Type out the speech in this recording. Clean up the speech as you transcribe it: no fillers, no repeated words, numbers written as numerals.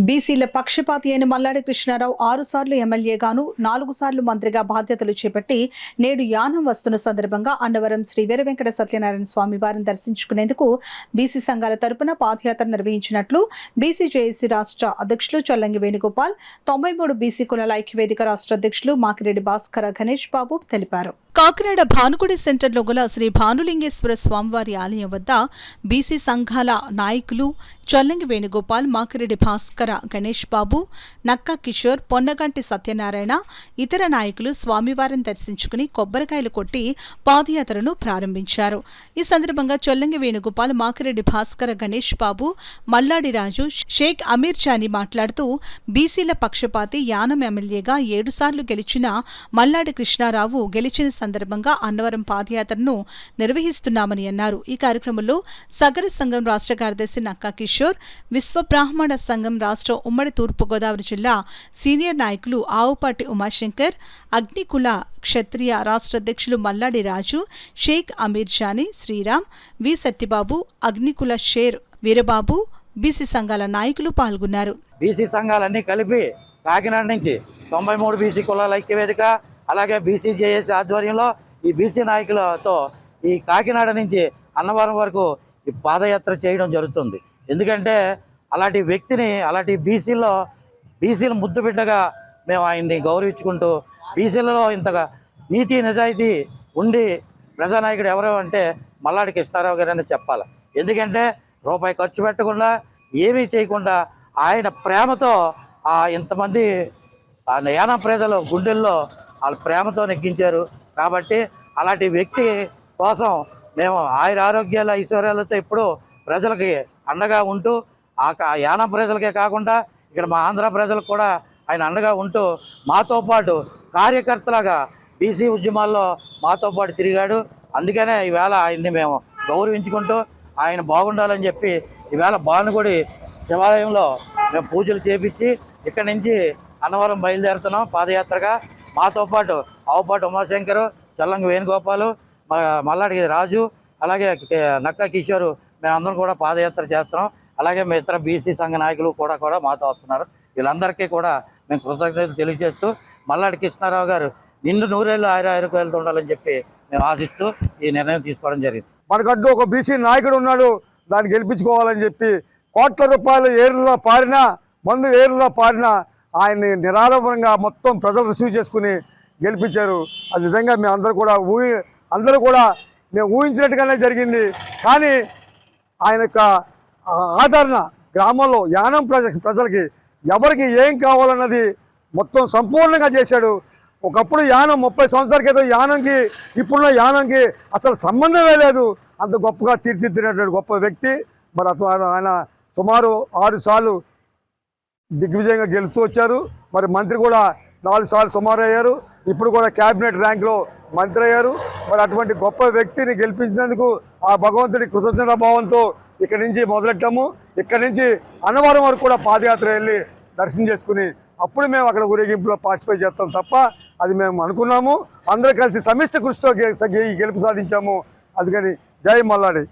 బీసీల పక్షపాతి అయిన మల్లాడి కృష్ణారావు 6 సార్లు ఎమ్మెల్యేగాను 4 సార్లు మంత్రిగా బాధ్యతలు చేపట్టి నేడు యానం వస్తున్న సందర్భంగా అన్నవరం శ్రీ వీర వెంకట సత్యనారాయణ స్వామి వారిని దర్శించుకునేందుకు బీసీ సంఘాల తరపున పాదయాత్ర నిర్వహించినట్లు బీసీ జేఏసీ రాష్ట్ర అధ్యక్షులు చొల్లంగి వేణుగోపాల్, 93 బీసీ కులాల ఐక్యవేదిక రాష్ట్ర అధ్యక్షులు మాకిరెడ్డి భాస్కర గణేష్ బాబు తెలిపారు. కాకినాడ భానుగుడి సెంటర్లో గల శ్రీ భానులింగేశ్వర స్వామివారి ఆలయం వద్ద బీసీ సంఘాల నాయకులు చొల్లంగి వేణుగోపాల్, మాకిరెడ్డి భాస్కర గణేష్ బాబు, నక్కా కిషోర్, పొన్నగంటి సత్యనారాయణ ఇతర నాయకులు స్వామివారిని దర్శించుకుని కొబ్బరికాయలు కొట్టి పాదయాత్రను ప్రారంభించారు. ఈ సందర్భంగా చొల్లంగి వేణుగోపాల్, మాకిరెడ్డి భాస్కర గణేష్ బాబు, మల్లాడి రాజు, షేక్ అమీర్ జానీ మాట్లాడుతూ బీసీల పక్షపాతి యానం ఎమ్మెల్యేగా 7 సార్లు గెలిచిన మల్లాడి కృష్ణారావు గెలిచిన సందర్భంగా అన్నవరం పాదయాత్రను నిర్వహిస్తున్నామని అన్నారు. ఈ కార్యక్రమంలో సగర సంఘం రాష్ట్ర కార్యదర్శి నక్కా కిషోర్, విశ్వబ్రాహ్మణ సంఘం రాష్ట్ర ఉమ్మడి తూర్పుగోదావరి జిల్లా సీనియర్ నాయకులు ఆవుపాటి ఉమాశంకర్, అగ్నికుల క్షత్రియ రాష్ట్ర అధ్యక్షులు మల్లాడి రాజు, షేక్ అమీర్ జానీ, శ్రీరామ్, వి సత్యబాబు, అగ్నికుల షేర్ వీరబాబు, బీసీ సంఘాల నాయకులు పాల్గొన్నారు. బీసీ సంఘాలన్నీ కలిపి కాకినాడ నుంచి 93 బీసీ కులాల ఐక్యవేదిక, అలాగే బీసీ జేఏసీ ఆధ్వర్యంలో ఈ బీసీ నాయకులతో ఈ కాకినాడ నుంచి అన్నవరం వరకు ఈ పాదయాత్ర చేయడం జరుగుతుంది. ఎందుకంటే అలాంటి వ్యక్తిని, అలాంటి బీసీల ముద్దు బిడ్డగా మేము ఆయన్ని గౌరవించుకుంటూ, బీసీలలో ఇంతగా నీతి నిజాయితీ ఉండి ప్రజానాయకుడు ఎవరు అంటే మల్లాడి కృష్ణారావు గారు అని చెప్పాలి. ఎందుకంటే రూపాయి ఖర్చు పెట్టకుండా, ఏమీ చేయకుండా ఆయన ప్రేమతో ఇంతమంది యానం ప్రజల గుండెల్లో వాళ్ళ ప్రేమతో నెగ్గించారు. కాబట్టి అలాంటి వ్యక్తి కోసం మేము ఆరోగ్యాల ఐశ్వర్యాలతో ఎప్పుడూ ప్రజలకి అండగా ఉంటూ, యానం ప్రజలకే కాకుండా ఇక్కడ మా ఆంధ్ర ప్రజలకు కూడా ఆయన అండగా ఉంటూ మాతో పాటు కార్యకర్తలాగా బీసీ ఉద్యమాల్లో మాతో పాటు తిరిగాడు. అందుకనే ఈవేళ ఆయన్ని మేము గౌరవించుకుంటూ ఆయన బాగుండాలని చెప్పి ఈవేళ భానుగుడి శివాలయంలో మేము పూజలు చేపించి ఇక్కడి నుంచి అన్నవరం బయలుదేరుతున్నాం పాదయాత్రగా. మాతో పాటు ఆవుపాటి ఉమాశంకరు, చొల్లంగి వేణుగోపాలు, మల్లాడి రాజు, అలాగే నక్కా కిషోరు మేమందరం కూడా పాదయాత్ర చేస్తున్నాం. అలాగే మీ ఇతర బీసీ సంఘ నాయకులు కూడా మాతో వస్తున్నారు. వీళ్ళందరికీ కూడా మేము కృతజ్ఞతలు తెలియజేస్తూ మల్లాడి కృష్ణారావు గారు నిండు నూరేళ్ళు ఆయుర్వేదం ఉండాలని చెప్పి మేము ఆశిస్తూ ఈ నిర్ణయం తీసుకోవడం జరిగింది. మనకంటూ ఒక బీసీ నాయకుడు ఉన్నాడు, దాన్ని గెలిపించుకోవాలని చెప్పి కోట్ల రూపాయలు ఏరులో పారినా, మందు ఏరులో పారినా ఆయన్ని నిరాడంబరంగా మొత్తం ప్రజలు రిసీవ్ చేసుకుని గెలిపించారు. అది నిజంగా మేము అందరూ కూడా మేము ఊహించినట్టుగానే జరిగింది. కానీ ఆయన యొక్క ఆదరణ గ్రామంలో యానం ప్రజలకి ఎవరికి ఏం కావాలన్నది మొత్తం సంపూర్ణంగా చేశాడు. ఒకప్పుడు యానం 30 సంవత్సరాల క్రితం యానంకి ఇప్పుడున్న యానంకి అసలు సంబంధమే లేదు. అంత గొప్పగా తీర్చిదిద్దినటువంటి గొప్ప వ్యక్తి. మరి ఆయన సుమారు 6 సార్లు దిగ్విజయంగా గెలుస్తూ వచ్చారు. మరి మంత్రి కూడా 4 సార్లు సుమారు అయ్యారు. ఇప్పుడు కూడా క్యాబినెట్ ర్యాంక్లో మంత్రి అయ్యారు. మరి అటువంటి గొప్ప వ్యక్తిని గెలిపించినందుకు ఆ భగవంతుడి కృతజ్ఞతా భావంతో ఇక్కడి నుంచి మొదలెట్టాము. ఇక్కడి నుంచి అన్నవరం వరకు కూడా పాదయాత్ర వెళ్ళి దర్శనం చేసుకుని అప్పుడు మేము అక్కడ ఊరేగింపులో పార్టిసిపేట్ చేస్తాం తప్ప అది మేము అనుకున్నాము. అందరూ కలిసి సమిష్టి కృషితో ఈ గెలుపు సాధించాము. అందుకని జై మల్లాడి.